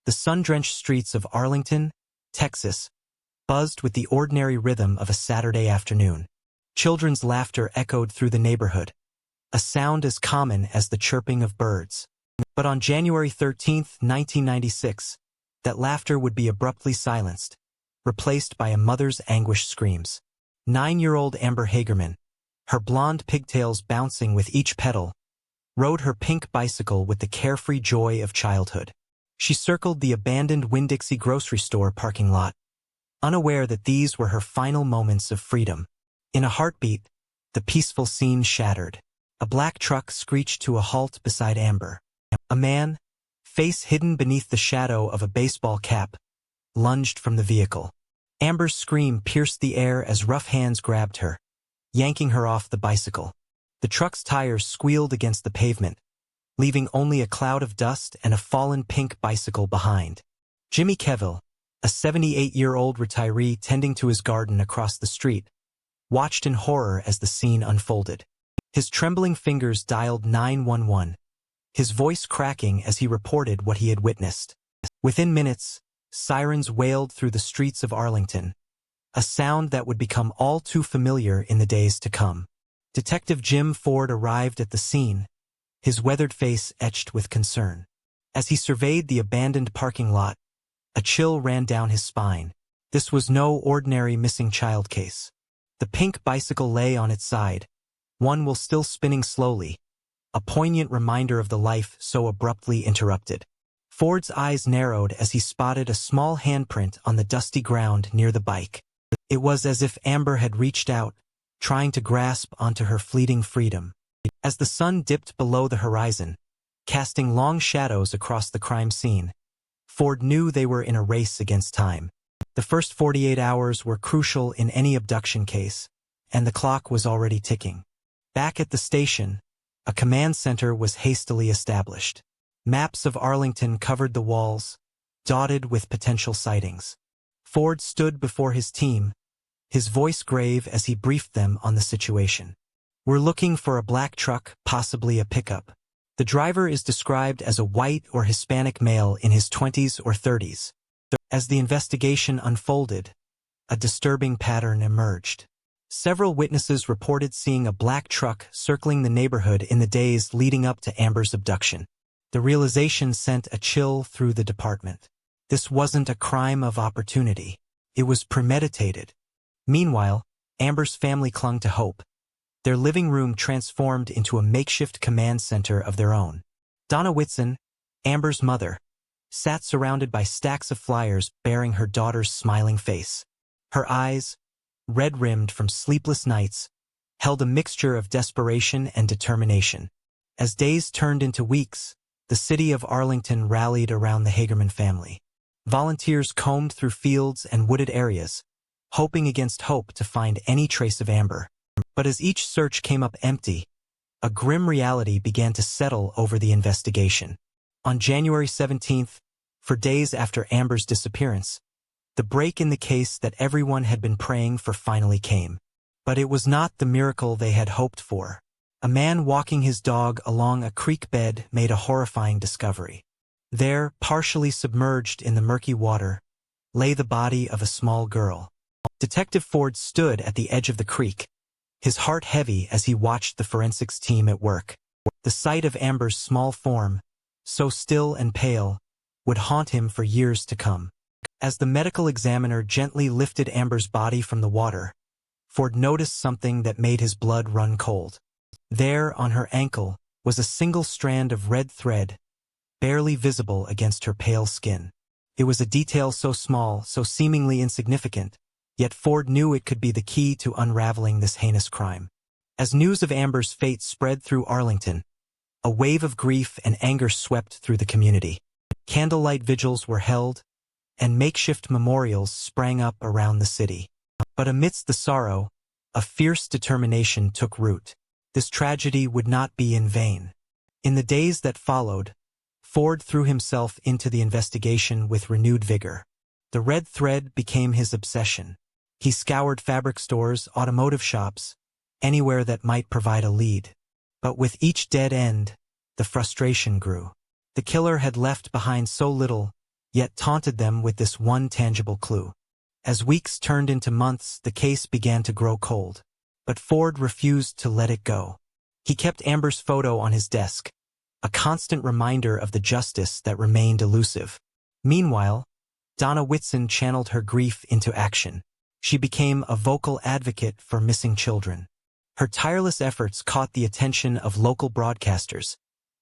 The sun-drenched streets of Arlington, Texas, buzzed with the ordinary rhythm of a Saturday afternoon. Children's laughter echoed through the neighborhood, a sound as common as the chirping of birds. But on January 13, 1996, that laughter would be abruptly silenced, replaced by a mother's anguished screams. 9-year-old Amber Hagerman, her blonde pigtails bouncing with each pedal, rode her pink bicycle with the carefree joy of childhood. She circled the abandoned Winn-Dixie grocery store parking lot, unaware that these were her final moments of freedom. In a heartbeat, the peaceful scene shattered. A black truck screeched to a halt beside Amber. A man, face hidden beneath the shadow of a baseball cap, lunged from the vehicle. Amber's scream pierced the air as rough hands grabbed her, yanking her off the bicycle. The truck's tires squealed against the pavement, leaving only a cloud of dust and a fallen pink bicycle behind. Jimmy Kevill, a 78-year-old retiree tending to his garden across the street, watched in horror as the scene unfolded. His trembling fingers dialed 911, his voice cracking as he reported what he had witnessed. Within minutes, sirens wailed through the streets of Arlington, a sound that would become all too familiar in the days to come. Detective Jim Ford arrived at the scene, his weathered face etched with concern. As he surveyed the abandoned parking lot, a chill ran down his spine. This was no ordinary missing child case. The pink bicycle lay on its side, one wheel still spinning slowly, a poignant reminder of the life so abruptly interrupted. Ford's eyes narrowed as he spotted a small handprint on the dusty ground near the bike. It was as if Amber had reached out, trying to grasp onto her fleeting freedom. As the sun dipped below the horizon, casting long shadows across the crime scene, Ford knew they were in a race against time. The first 48 hours were crucial in any abduction case, and the clock was already ticking. Back at the station, a command center was hastily established. Maps of Arlington covered the walls, dotted with potential sightings. Ford stood before his team, his voice grave as he briefed them on the situation. "We're looking for a black truck, possibly a pickup. The driver is described as a white or Hispanic male in his 20s or 30s. As the investigation unfolded, a disturbing pattern emerged. Several witnesses reported seeing a black truck circling the neighborhood in the days leading up to Amber's abduction. The realization sent a chill through the department. This wasn't a crime of opportunity. It was premeditated. Meanwhile, Amber's family clung to hope. Their living room transformed into a makeshift command center of their own. Donna Whitson, Amber's mother, sat surrounded by stacks of flyers bearing her daughter's smiling face. Her eyes, red-rimmed from sleepless nights, held a mixture of desperation and determination. As days turned into weeks, the city of Arlington rallied around the Hagerman family. Volunteers combed through fields and wooded areas, hoping against hope to find any trace of Amber. But as each search came up empty, a grim reality began to settle over the investigation. On January 17th, for days after Amber's disappearance, the break in the case that everyone had been praying for finally came. But it was not the miracle they had hoped for. A man walking his dog along a creek bed made a horrifying discovery. There, partially submerged in the murky water, lay the body of a small girl. Detective Ford stood at the edge of the creek, his heart heavy as he watched the forensics team at work. The sight of Amber's small form, so still and pale, would haunt him for years to come. As the medical examiner gently lifted Amber's body from the water, Ford noticed something that made his blood run cold. There, on her ankle, was a single strand of red thread, barely visible against her pale skin. It was a detail so small, so seemingly insignificant, yet Ford knew it could be the key to unraveling this heinous crime. As news of Amber's fate spread through Arlington, a wave of grief and anger swept through the community. Candlelight vigils were held, and makeshift memorials sprang up around the city. But amidst the sorrow, a fierce determination took root. This tragedy would not be in vain. In the days that followed, Ford threw himself into the investigation with renewed vigor. The red thread became his obsession. He scoured fabric stores, automotive shops, anywhere that might provide a lead. But with each dead end, the frustration grew. The killer had left behind so little, yet taunted them with this one tangible clue. As weeks turned into months, the case began to grow cold. But Ford refused to let it go. He kept Amber's photo on his desk, a constant reminder of the justice that remained elusive. Meanwhile, Donna Whitson channeled her grief into action. She became a vocal advocate for missing children. Her tireless efforts caught the attention of local broadcasters,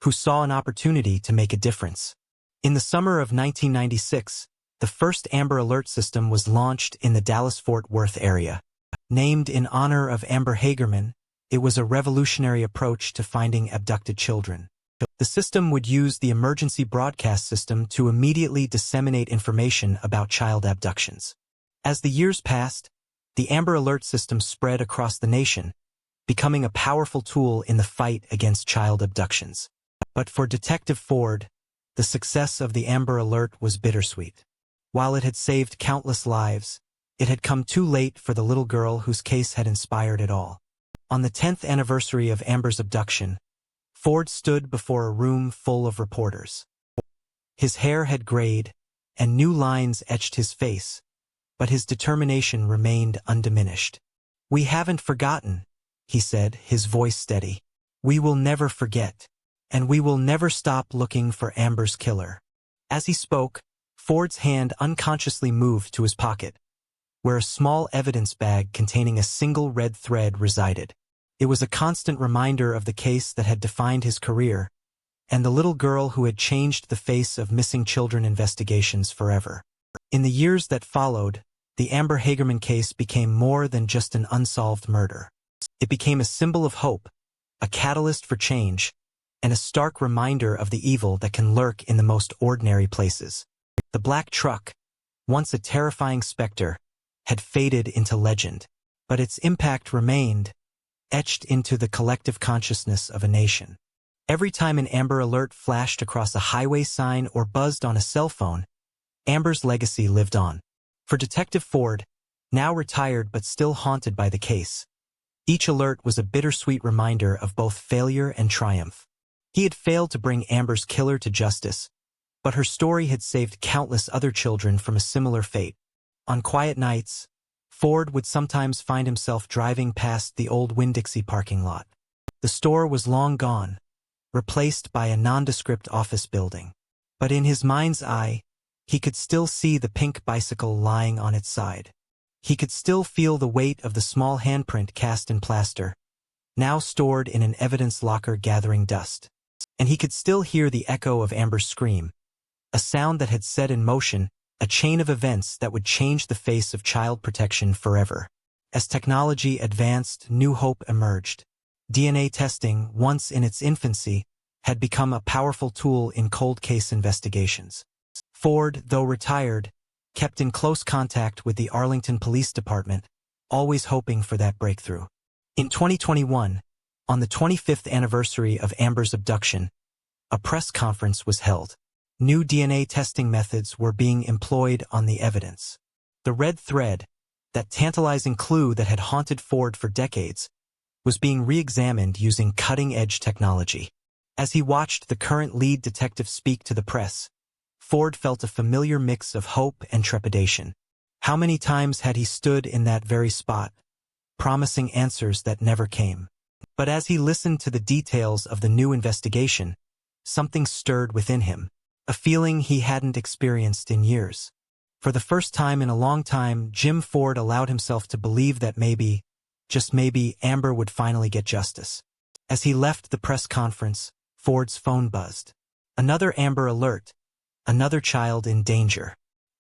who saw an opportunity to make a difference. In the summer of 1996, the first Amber Alert system was launched in the Dallas-Fort Worth area. Named in honor of Amber Hagerman, it was a revolutionary approach to finding abducted children. The system would use the emergency broadcast system to immediately disseminate information about child abductions. As the years passed, the Amber Alert system spread across the nation, becoming a powerful tool in the fight against child abductions. But for Detective Ford, the success of the Amber Alert was bittersweet. While it had saved countless lives, it had come too late for the little girl whose case had inspired it all. On the 10th anniversary of Amber's abduction, Ford stood before a room full of reporters. His hair had grayed, and new lines etched his face, but his determination remained undiminished. "We haven't forgotten," he said, his voice steady. "We will never forget, and we will never stop looking for Amber's killer." As he spoke, Ford's hand unconsciously moved to his pocket, where a small evidence bag containing a single red thread resided. It was a constant reminder of the case that had defined his career, and the little girl who had changed the face of missing children investigations forever. In the years that followed, the Amber Hagerman case became more than just an unsolved murder. It became a symbol of hope, a catalyst for change, and a stark reminder of the evil that can lurk in the most ordinary places. The black truck, once a terrifying specter, had faded into legend, but its impact remained, etched into the collective consciousness of a nation. Every time an Amber Alert flashed across a highway sign or buzzed on a cell phone, Amber's legacy lived on. For Detective Ford, now retired but still haunted by the case, each alert was a bittersweet reminder of both failure and triumph. He had failed to bring Amber's killer to justice, but her story had saved countless other children from a similar fate. On quiet nights, Ford would sometimes find himself driving past the old Winn-Dixie parking lot. The store was long gone, replaced by a nondescript office building. But in his mind's eye, he could still see the pink bicycle lying on its side. He could still feel the weight of the small handprint cast in plaster, now stored in an evidence locker gathering dust. And he could still hear the echo of Amber's scream, a sound that had set in motion a chain of events that would change the face of child protection forever. As technology advanced, new hope emerged. DNA testing, once in its infancy, had become a powerful tool in cold case investigations. Ford, though retired, kept in close contact with the Arlington Police Department, always hoping for that breakthrough. In 2021, on the 25th anniversary of Amber's abduction, a press conference was held. New DNA testing methods were being employed on the evidence. The red thread, that tantalizing clue that had haunted Ford for decades, was being re-examined using cutting-edge technology. As he watched the current lead detective speak to the press, Ford felt a familiar mix of hope and trepidation. How many times had he stood in that very spot, promising answers that never came? But as he listened to the details of the new investigation, something stirred within him, a feeling he hadn't experienced in years. For the first time in a long time, Jim Ford allowed himself to believe that maybe, just maybe, Amber would finally get justice. As he left the press conference, Ford's phone buzzed. Another Amber Alert, another child in danger.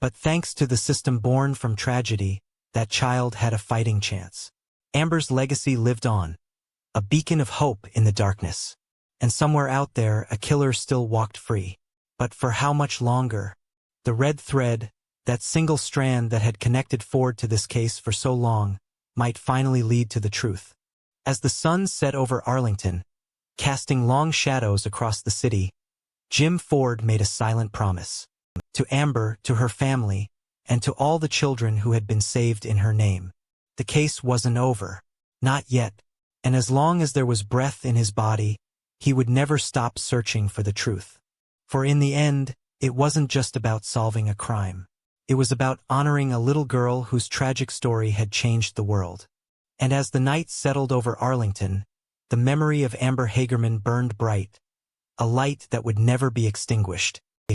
But thanks to the system born from tragedy, that child had a fighting chance. Amber's legacy lived on, a beacon of hope in the darkness. And somewhere out there, a killer still walked free. But for how much longer? The red thread, that single strand that had connected Ford to this case for so long, might finally lead to the truth. As the sun set over Arlington, casting long shadows across the city, Jim Ford made a silent promise. To Amber, to her family, and to all the children who had been saved in her name. The case wasn't over. Not yet. And as long as there was breath in his body, he would never stop searching for the truth. For in the end, It wasn't just about solving a crime. It was about honoring a little girl whose tragic story had changed the world. And as the night settled over Arlington, the memory of Amber Hagerman burned bright, a light that would never be extinguished.